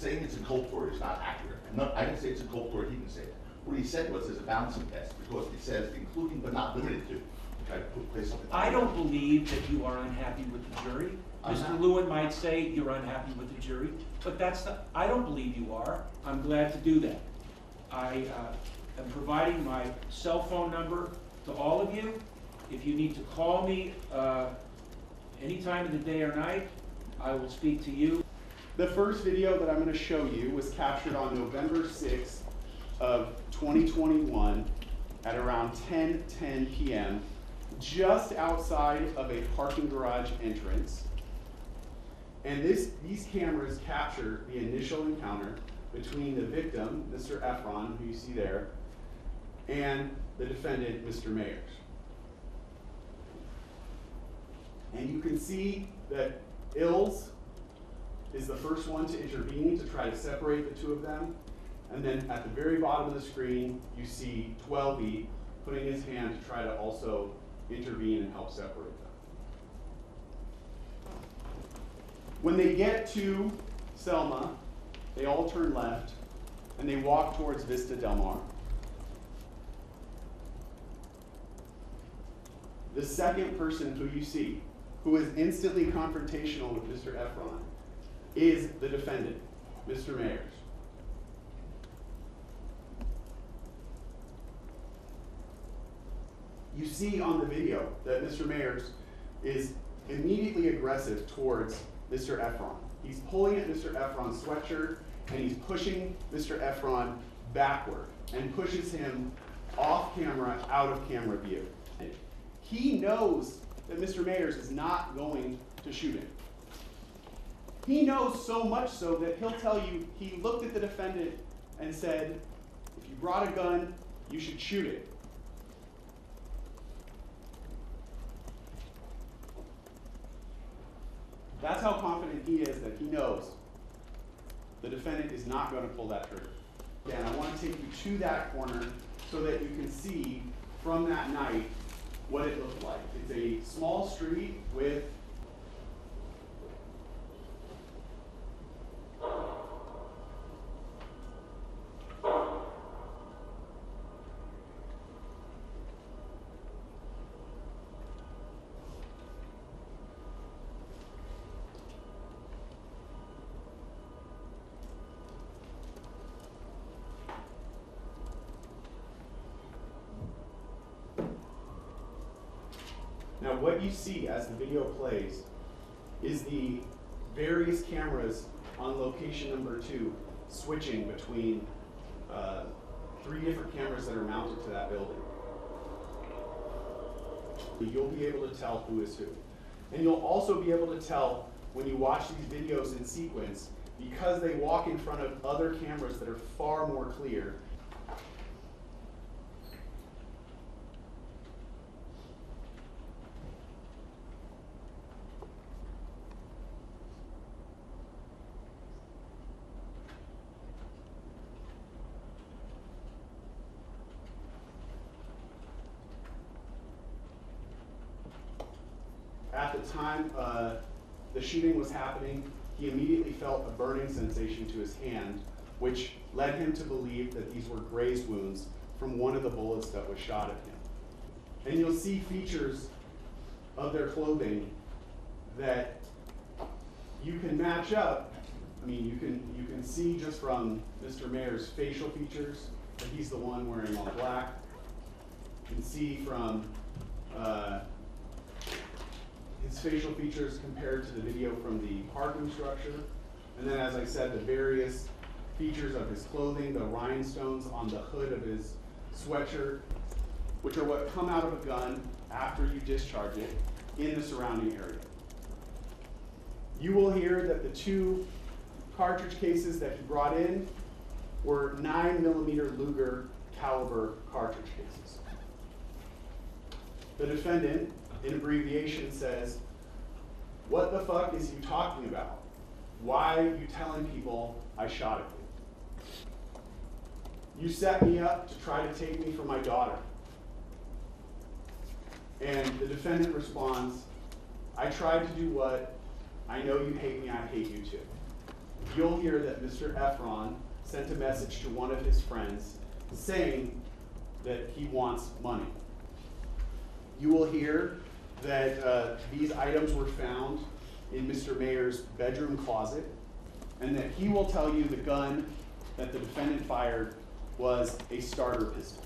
saying it's inculpatory is not accurate. I didn't say it's inculpatory, he didn't say it. What he said was there's a balancing test, because it says including but not limited to. I don't believe that you are unhappy with the jury. Mr. Lewin might say you're unhappy with the jury, but I don't believe you are. I'm glad to do that. I am providing my cell phone number to all of you. If you need to call me any time of the day or night, I will speak to you. The first video that I'm going to show you was captured on November 6th of 2021 at around 10:10 p.m. just outside of a parking garage entrance. And these cameras capture the initial encounter between the victim, Mr. Ephron, who you see there, and the defendant, Mr. Mayers. And you can see that Ills is the first one to intervene to try to separate the two of them. And then at the very bottom of the screen, you see 12E putting his hand to try to also intervene and help separate them. When they get to Selma, they all turn left and they walk towards Vista Del Mar. The second person who you see, who is instantly confrontational with Mr. Ephron, is the defendant, Mr. Mayers. You see on the video that Mr. Mayers is immediately aggressive towards Mr. Ephron. He's pulling at Mr. Ephron's sweatshirt and he's pushing Mr. Ephron backward and pushes him off camera, out of camera view. He knows that Mr. Mayers is not going to shoot him. He knows so much so that he'll tell you he looked at the defendant and said, if you brought a gun, you should shoot it. That's how confident he is that he knows the defendant is not going to pull that trigger. And I want to take you to that corner so that you can see from that night what it looked like. It's a small street with Now what you see as the video plays is the various cameras on location number 2 switching between 3 different cameras that are mounted to that building. You'll be able to tell who is who. And you'll also be able to tell when you watch these videos in sequence, because they walk in front of other cameras that are far more clear. At the time the shooting was happening, he immediately felt a burning sensation to his hand, which led him to believe that these were graze wounds from one of the bullets that was shot at him. And you'll see features of their clothing that you can match up. I mean, you can see just from Mr. Mayers' facial features that he's the one wearing all black. You can see from his facial features compared to the video from the parking structure. And then, as I said, the various features of his clothing, the rhinestones on the hood of his sweatshirt, which are what come out of a gun after you discharge it in the surrounding area. You will hear that the 2 cartridge cases that he brought in were 9mm Luger caliber cartridge cases. The defendant, in abbreviation, says, "What the fuck is you talking about? Why are you telling people I shot at you? You set me up to try to take me from my daughter." And the defendant responds, "I tried to do what? I know you hate me, I hate you too." you'll hear that Mr. Ephron sent a message to one of his friends saying that he wants money. You will hear that these items were found in Mr. Mayers' bedroom closet, and that he will tell you the gun that the defendant fired was a starter pistol.